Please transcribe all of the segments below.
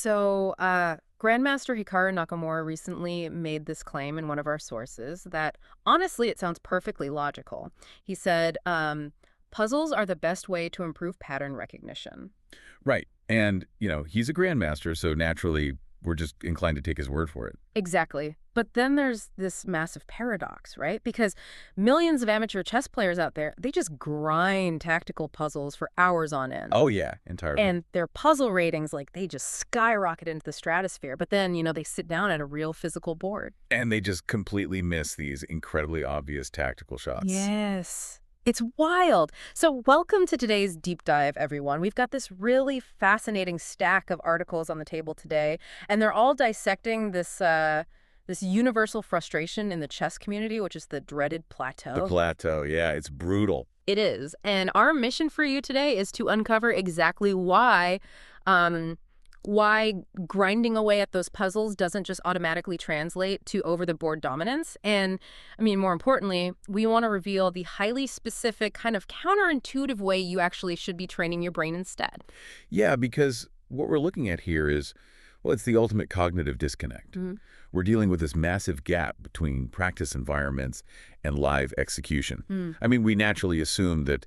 So, Grandmaster Hikaru Nakamura recently made this claim in one of our sources that honestly it sounds perfectly logical. He said, puzzles are the best way to improve pattern recognition. Right. And, he's a grandmaster, so naturally we're just inclined to take his word for it. Exactly. But then there's this massive paradox, right? Because millions of amateur chess players out there, they just grind tactical puzzles for hours on end. Oh, yeah, entirely. And their puzzle ratings, like, they just skyrocket into the stratosphere. But then, they sit down at a real physical board. And they just completely miss these incredibly obvious tactical shots. Yes. It's wild. So welcome to today's deep dive, everyone. We've got this really fascinating stack of articles on the table today, and they're all dissecting this universal frustration in the chess community, which is the dreaded plateau. The plateau, yeah, it's brutal. It is. And our mission for you today is to uncover exactly why grinding away at those puzzles doesn't just automatically translate to over-the-board dominance. And, more importantly, we want to reveal the highly specific, kind of counterintuitive way you actually should be training your brain instead. Yeah, because what we're looking at here is, well, it's the ultimate cognitive disconnect. We're dealing with this massive gap between practice environments and live execution. We naturally assume that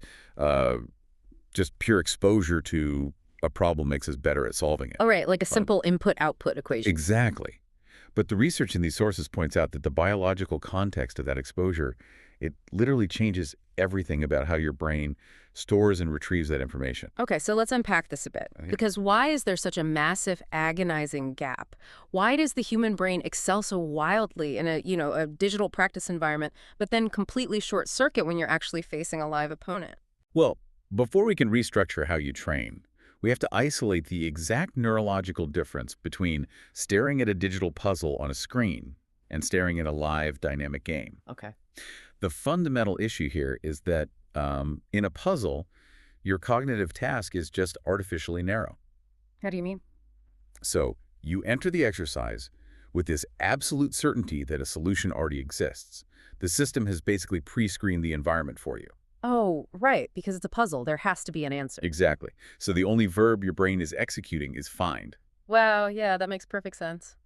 just pure exposure to a problem makes us better at solving it. Oh, right, like a simple input-output equation. Exactly. But the research in these sources points out that the biological context of that exposure, it literally changes everything about how your brain stores and retrieves that information. Okay, so let's unpack this a bit. Because why is there such a massive, agonizing gap? Why does the human brain excel so wildly in a digital practice environment, but then completely short-circuit when you're actually facing a live opponent? Well, before we can restructure how you train, we have to isolate the exact neurological difference between staring at a digital puzzle on a screen and staring at a live dynamic game. Okay. The fundamental issue here is that in a puzzle, your cognitive task is just artificially narrow. How do you mean? So you enter the exercise with this absolute certainty that a solution already exists. The system has basically pre-screened the environment for you. Oh, right, because it's a puzzle. There has to be an answer. Exactly. So the only verb your brain is executing is find. Wow, yeah, that makes perfect sense.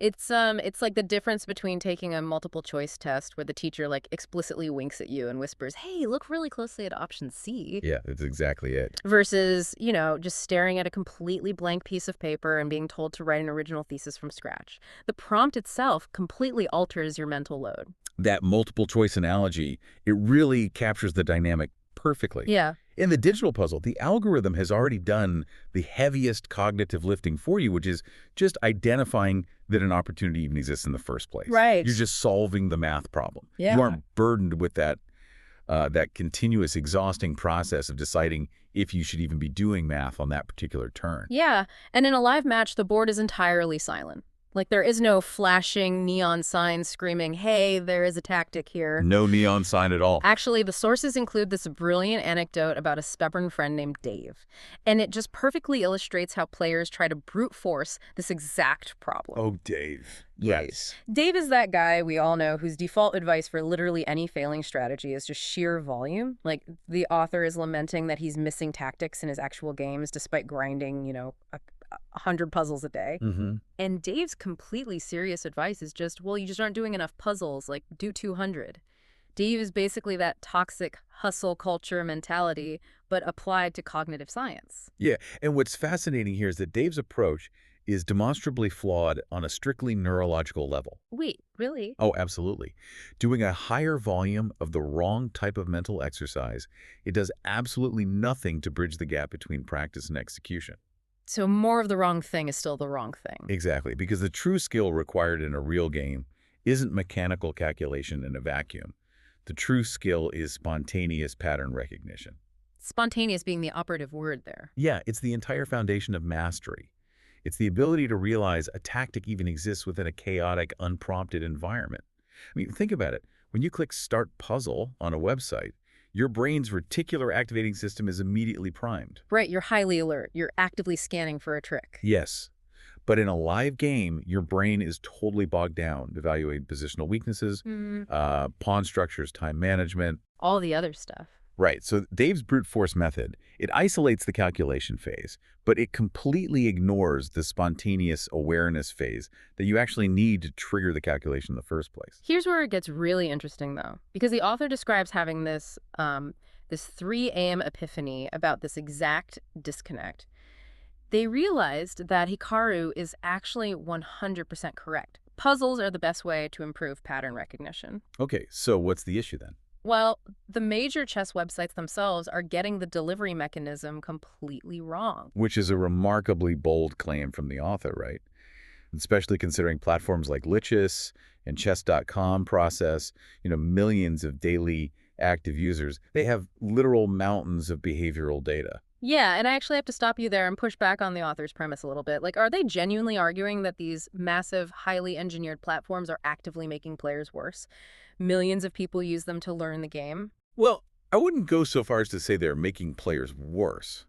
It's like the difference between taking a multiple choice test where the teacher explicitly winks at you and whispers, "Hey, look really closely at option C." Yeah, that's exactly it. Versus, just staring at a completely blank piece of paper and being told to write an original thesis from scratch. The prompt itself completely alters your mental load. That multiple choice analogy, it really captures the dynamic perfectly. Yeah. In the digital puzzle, the algorithm has already done the heaviest cognitive lifting for you, which is just identifying that an opportunity even exists in the first place. Right. You're just solving the math problem. Yeah. You aren't burdened with that continuous, exhausting process of deciding if you should even be doing math on that particular turn. Yeah, and in a live match, the board is entirely silent. There is no flashing neon sign screaming, "Hey, there is a tactic here." No neon sign at all. Actually, the sources include this brilliant anecdote about a stubborn friend named Dave. And it just perfectly illustrates how players try to brute force this exact problem. Oh, Dave. Yes. Dave is that guy we all know whose default advice for literally any failing strategy is just sheer volume. The author is lamenting that he's missing tactics in his actual games despite grinding, 100 puzzles a day. And Dave's completely serious advice is just, well, you just aren't doing enough puzzles, do 200. Dave is basically that toxic hustle culture mentality, but applied to cognitive science. Yeah, and what's fascinating here is that Dave's approach is demonstrably flawed on a strictly neurological level. Wait, really? Oh, absolutely. Doing a higher volume of the wrong type of mental exercise, it does absolutely nothing to bridge the gap between practice and execution. So more of the wrong thing is still the wrong thing. Exactly, because the true skill required in a real game isn't mechanical calculation in a vacuum. The true skill is spontaneous pattern recognition. Spontaneous being the operative word there. Yeah, it's the entire foundation of mastery. It's the ability to realize a tactic even exists within a chaotic, unprompted environment. Think about it. When you click Start Puzzle on a website, your brain's reticular activating system is immediately primed. Right, you're highly alert. You're actively scanning for a trick. Yes. But in a live game, your brain is totally bogged down, evaluating positional weaknesses, pawn structures, time management. All the other stuff. Right. So Dave's brute force method, it isolates the calculation phase, but it completely ignores the spontaneous awareness phase that you actually need to trigger the calculation in the first place. Here's where it gets really interesting, though, because the author describes having this 3 a.m. epiphany about this exact disconnect. They realized that Hikaru is actually 100% correct. Puzzles are the best way to improve pattern recognition. Okay, so what's the issue then? Well, the major chess websites themselves are getting the delivery mechanism completely wrong. Which is a remarkably bold claim from the author, right? Especially considering platforms like Lichess and Chess.com process, millions of daily active users. They have literal mountains of behavioral data. Yeah, and I actually have to stop you there and push back on the author's premise a little bit. Like, are they genuinely arguing that these massive, highly engineered platforms are actively making players worse? Millions of people use them to learn the game? Well, I wouldn't go so far as to say they're making players worse,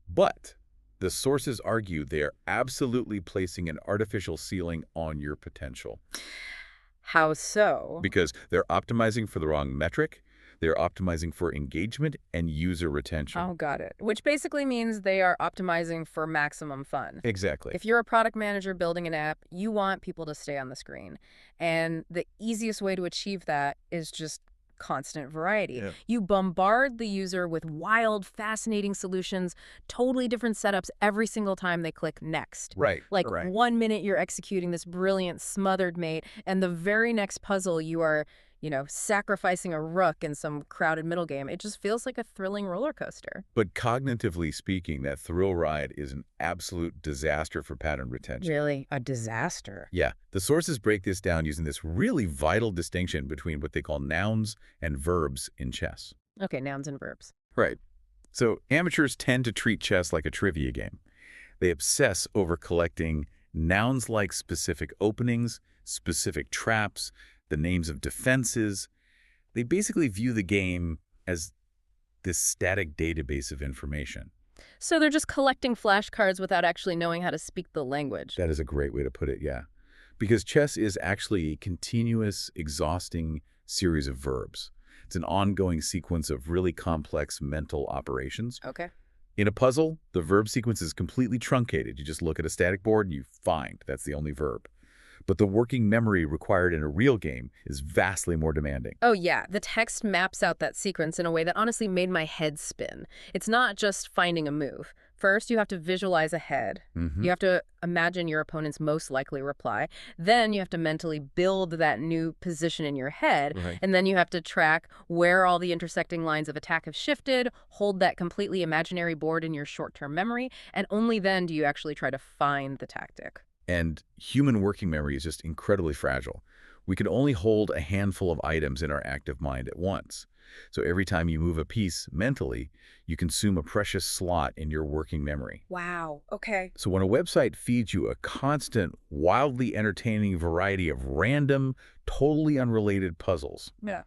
but the sources argue they are absolutely placing an artificial ceiling on your potential. How so? Because they're optimizing for the wrong metric, they're optimizing for engagement and user retention. Oh, got it. Which basically means they are optimizing for maximum fun. Exactly. If you're a product manager building an app, you want people to stay on the screen. And the easiest way to achieve that is just constant variety. Yeah. You bombard the user with wild, fascinating solutions, totally different setups every single time they click next. Right. Like right. 1 minute you're executing this brilliant smothered mate, and the very next puzzle you are sacrificing a rook in some crowded middle game. It just feels like a thrilling roller coaster. But cognitively speaking, that thrill ride is an absolute disaster for pattern retention. Really? A disaster? Yeah. The sources break this down using this really vital distinction between what they call nouns and verbs in chess. Okay, nouns and verbs. Right. So amateurs tend to treat chess like a trivia game. They obsess over collecting nouns like specific openings, specific traps, the names of defenses. They basically view the game as this static database of information. So they're just collecting flashcards without actually knowing how to speak the language. That is a great way to put it, yeah. Because chess is actually a continuous, exhausting series of verbs. It's an ongoing sequence of really complex mental operations. Okay. In a puzzle, the verb sequence is completely truncated. You just look at a static board and you find. That's the only verb. But the working memory required in a real game is vastly more demanding. Oh, yeah. The text maps out that sequence in a way that honestly made my head spin. It's not just finding a move. First, you have to visualize ahead. You have to imagine your opponent's most likely reply. Then you have to mentally build that new position in your head. Right. And then you have to track where all the intersecting lines of attack have shifted, hold that completely imaginary board in your short-term memory, and only then do you actually try to find the tactic. And human working memory is just incredibly fragile. We can only hold a handful of items in our active mind at once. So every time you move a piece mentally, you consume a precious slot in your working memory. Wow. Okay. So when a website feeds you a constant, wildly entertaining variety of random, totally unrelated puzzles, Yeah.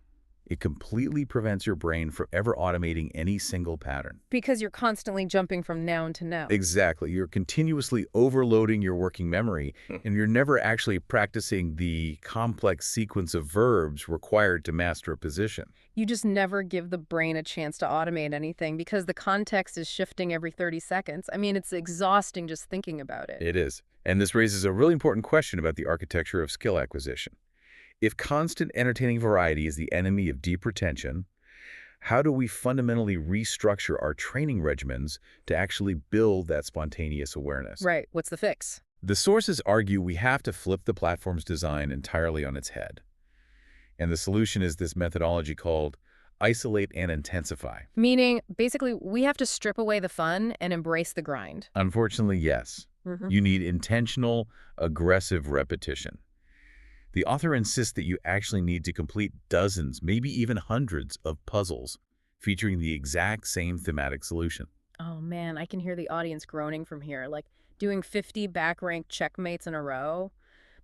it completely prevents your brain from ever automating any single pattern. Because you're constantly jumping from noun to noun. Exactly. You're continuously overloading your working memory, and you're never actually practicing the complex sequence of verbs required to master a position. You just never give the brain a chance to automate anything because the context is shifting every 30 seconds. I mean, it's exhausting just thinking about it. It is. And this raises a really important question about the architecture of skill acquisition. If constant entertaining variety is the enemy of deep retention, how do we fundamentally restructure our training regimens to actually build that spontaneous awareness? Right. What's the fix? The sources argue we have to flip the platform's design entirely on its head. And the solution is this methodology called isolate and intensify. Meaning, basically, we have to strip away the fun and embrace the grind. Unfortunately, yes. You need intentional, aggressive repetition. The author insists that you actually need to complete dozens, maybe even hundreds of puzzles featuring the exact same thematic solution. Oh, man, I can hear the audience groaning from here. Like, doing 50 back-ranked checkmates in a row.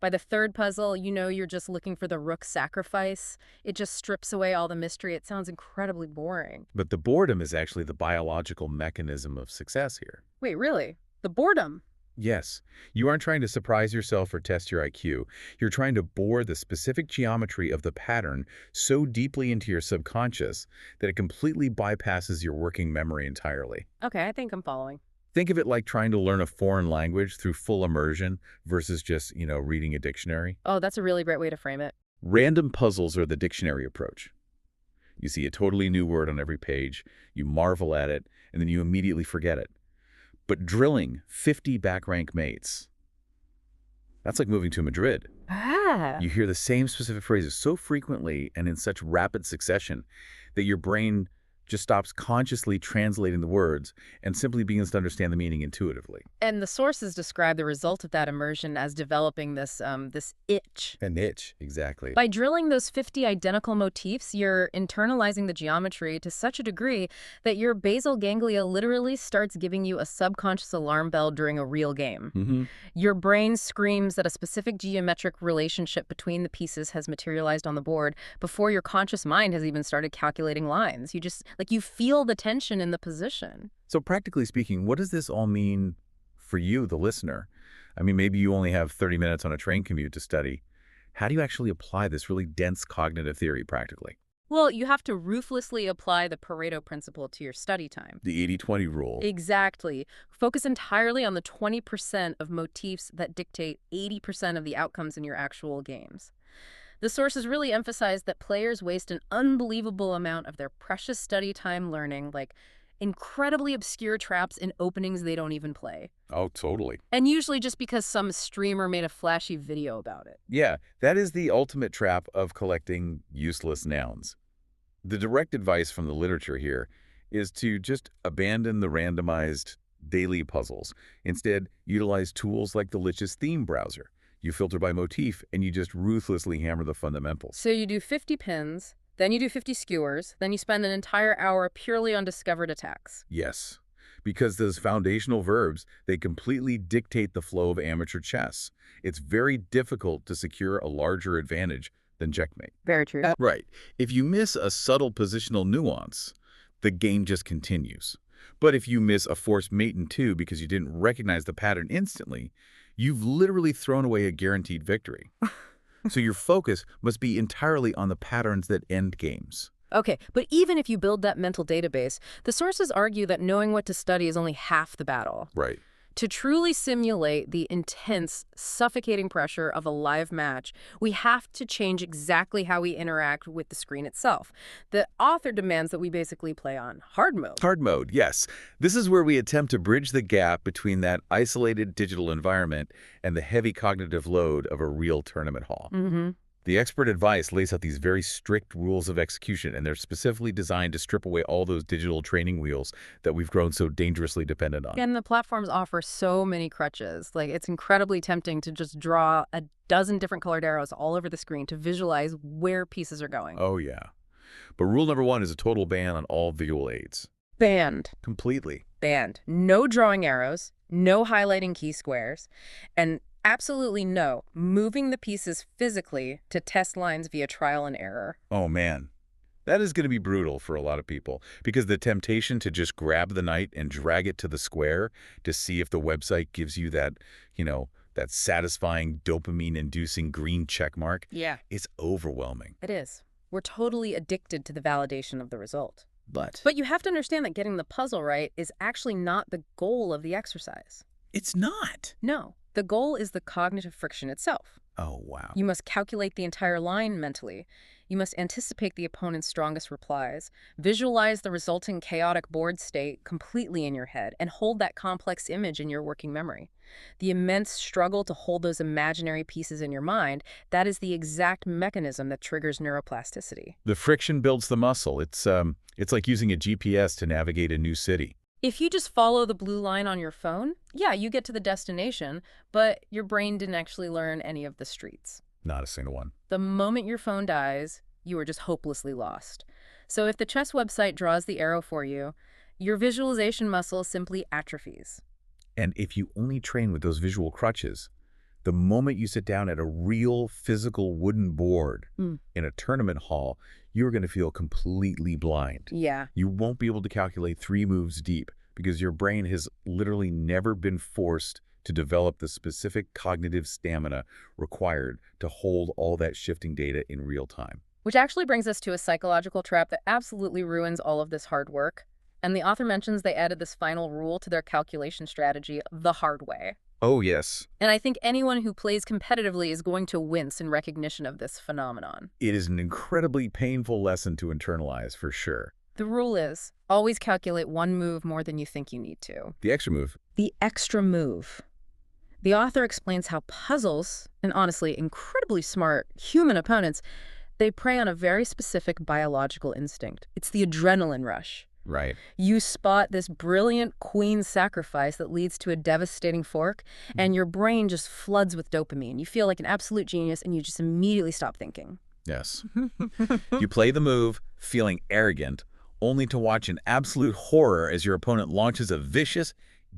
By the third puzzle, you're just looking for the rook sacrifice. It just strips away all the mystery. It sounds incredibly boring. But the boredom is actually the biological mechanism of success here. Wait, really? The boredom? Yes, you aren't trying to surprise yourself or test your IQ. You're trying to bore the specific geometry of the pattern so deeply into your subconscious that it completely bypasses your working memory entirely. Okay, I think I'm following. Think of it like trying to learn a foreign language through full immersion versus just, reading a dictionary. Oh, that's a really great way to frame it. Random puzzles are the dictionary approach. You see a totally new word on every page, you marvel at it, and then you immediately forget it. But drilling 50 back rank mates, that's like moving to Madrid. Ah. You hear the same specific phrases so frequently and in such rapid succession that your brain just stops consciously translating the words and simply begins to understand the meaning intuitively. And the sources describe the result of that immersion as developing this itch. An itch, exactly. By drilling those 50 identical motifs, you're internalizing the geometry to such a degree that your basal ganglia literally starts giving you a subconscious alarm bell during a real game. Your brain screams that a specific geometric relationship between the pieces has materialized on the board before your conscious mind has even started calculating lines. You feel the tension in the position. So practically speaking, what does this all mean for you, the listener? I mean, maybe you only have 30 minutes on a train commute to study. How do you actually apply this really dense cognitive theory practically? Well, you have to ruthlessly apply the Pareto principle to your study time. The 80-20 rule. Exactly. Focus entirely on the 20% of motifs that dictate 80% of the outcomes in your actual games. The sources really emphasize that players waste an unbelievable amount of their precious study time learning, like incredibly obscure traps in openings they don't even play. Oh, totally. And usually just because some streamer made a flashy video about it. Yeah, that is the ultimate trap of collecting useless nouns. The direct advice from the literature here is to just abandon the randomized daily puzzles. Instead, utilize tools like the Lich's theme browser. You filter by motif, and you just ruthlessly hammer the fundamentals. So you do 50 pins, then you do 50 skewers, then you spend an entire hour purely on discovered attacks. Yes, because those foundational verbs, they completely dictate the flow of amateur chess. It's very difficult to secure a larger advantage than checkmate. Very true. Right. If you miss a subtle positional nuance, the game just continues. But if you miss a forced mate in two because you didn't recognize the pattern instantly, you've literally thrown away a guaranteed victory. So your focus must be entirely on the patterns that end games. Okay, but even if you build that mental database, the sources argue that knowing what to study is only half the battle. Right. To truly simulate the intense, suffocating pressure of a live match, we have to change exactly how we interact with the screen itself. The author demands that we basically play on hard mode. Hard mode, yes. This is where we attempt to bridge the gap between that isolated digital environment and the heavy cognitive load of a real tournament hall. The expert advice lays out these very strict rules of execution, and they're specifically designed to strip away all those digital training wheels that we've grown so dangerously dependent on. And the platforms offer so many crutches. Like, it's incredibly tempting to just draw a dozen different colored arrows all over the screen to visualize where pieces are going. Oh, yeah. But rule number one is a total ban on all visual aids. Banned. Completely. Banned. No drawing arrows, no highlighting key squares, and absolutely no moving the pieces physically to test lines via trial and error. Oh, man. That is going to be brutal for a lot of people because the temptation to just grab the knight and drag it to the square to see if the website gives you that, that satisfying dopamine-inducing green check mark is overwhelming. It is. We're totally addicted to the validation of the result. But you have to understand that getting the puzzle right is actually not the goal of the exercise. it's not. No. The goal is the cognitive friction itself. Oh, wow. You must calculate the entire line mentally. You must anticipate the opponent's strongest replies, visualize the resulting chaotic board state completely in your head, and hold that complex image in your working memory. The immense struggle to hold those imaginary pieces in your mind, that is the exact mechanism that triggers neuroplasticity. The friction builds the muscle. It's like using a GPS to navigate a new city. If you just follow the blue line on your phone, yeah, you get to the destination, but your brain didn't actually learn any of the streets. Not a single one. The moment your phone dies, you are just hopelessly lost. So if the chess website draws the arrow for you, your visualization muscle simply atrophies. And if you only train with those visual crutches, the moment you sit down at a real physical wooden board in a tournament hall, you're going to feel completely blind. Yeah. You won't be able to calculate 3 moves deep because your brain has literally never been forced to develop the specific cognitive stamina required to hold all that shifting data in real time. Which actually brings us to a psychological trap that absolutely ruins all of this hard work. And the author mentions they added this final rule to their calculation strategy the hard way. Oh, yes. And I think anyone who plays competitively is going to wince in recognition of this phenomenon. It is an incredibly painful lesson to internalize, for sure. The rule is, always calculate one move more than you think you need to. The extra move. The extra move. The author explains how puzzles, and honestly, incredibly smart human opponents, they prey on a very specific biological instinct. It's the adrenaline rush. Right. You spot this brilliant queen sacrifice that leads to a devastating fork, and your brain just floods with dopamine. You feel like an absolute genius, and you just immediately stop thinking. Yes. You play the move, feeling arrogant, only to watch an absolute horror as your opponent launches a vicious,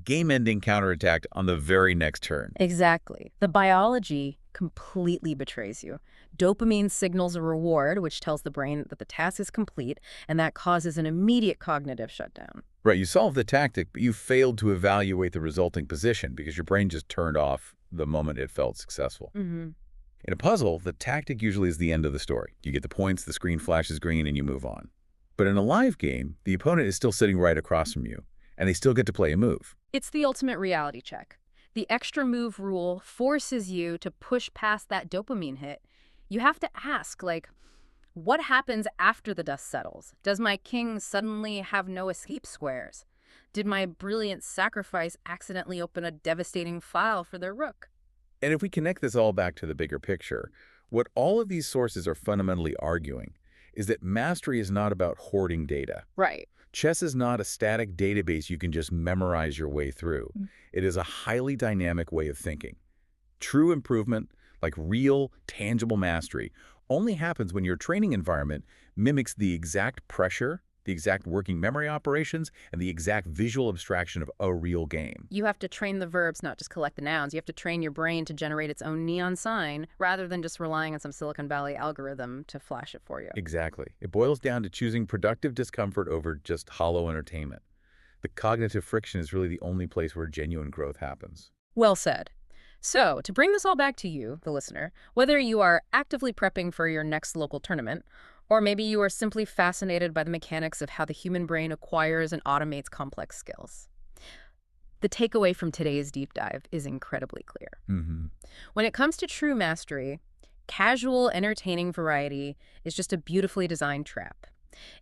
game-ending counterattack on the very next turn. Exactly. The biology completely betrays you. Dopamine signals a reward, which tells the brain that the task is complete, and that causes an immediate cognitive shutdown. Right, you solved the tactic, but you failed to evaluate the resulting position because your brain just turned off the moment it felt successful. In a puzzle, the tactic usually is the end of the story. You get the points, the screen flashes green, and you move on. But in a live game, the opponent is still sitting right across from you, and they still get to play a move. It's the ultimate reality check. The extra move rule forces you to push past that dopamine hit. You have to ask, like, what happens after the dust settles? Does my king suddenly have no escape squares? Did my brilliant sacrifice accidentally open a devastating file for their rook? And if we connect this all back to the bigger picture, what all of these sources are fundamentally arguing is that mastery is not about hoarding data. Right. Chess is not a static database you can just memorize your way through. It is a highly dynamic way of thinking. True improvement, like real, tangible mastery, only happens when your training environment mimics the exact pressure, the exact working memory operations, and the exact visual abstraction of a real game. You have to train the verbs, not just collect the nouns. You have to train your brain to generate its own neon sign rather than just relying on some Silicon Valley algorithm to flash it for you. Exactly. It boils down to choosing productive discomfort over just hollow entertainment. The cognitive friction is really the only place where genuine growth happens. Well said. So, to bring this all back to you, the listener, whether you are actively prepping for your next local tournament, or maybe you are simply fascinated by the mechanics of how the human brain acquires and automates complex skills, the takeaway from today's deep dive is incredibly clear. When it comes to true mastery, casual, entertaining variety is just a beautifully designed trap.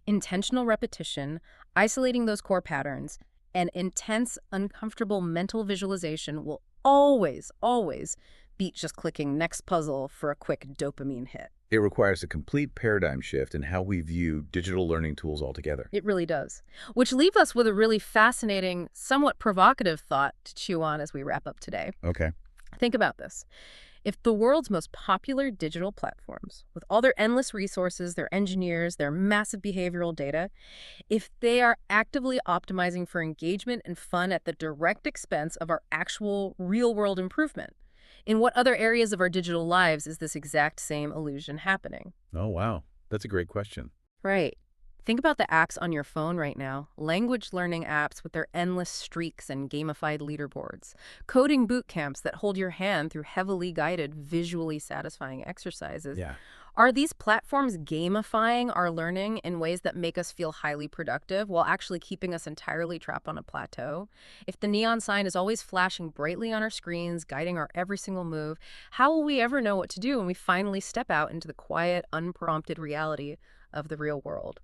Intentional repetition, isolating those core patterns, and intense, uncomfortable mental visualization will always beat just clicking next puzzle for a quick dopamine hit. It requires a complete paradigm shift in how we view digital learning tools altogether. It really does. Which leaves us with a really fascinating, somewhat provocative thought to chew on as we wrap up today. Okay. Think about this. If the world's most popular digital platforms, with all their endless resources, their engineers, their massive behavioral data, if they are actively optimizing for engagement and fun at the direct expense of our actual real-world improvement, in what other areas of our digital lives is this exact same illusion happening? Oh, wow. That's a great question. Right. Think about the apps on your phone right now. Language learning apps with their endless streaks and gamified leaderboards. Coding boot camps that hold your hand through heavily guided, visually satisfying exercises. Yeah. Are these platforms gamifying our learning in ways that make us feel highly productive while actually keeping us entirely trapped on a plateau? If the neon sign is always flashing brightly on our screens, guiding our every single move, how will we ever know what to do when we finally step out into the quiet, unprompted reality of the real world?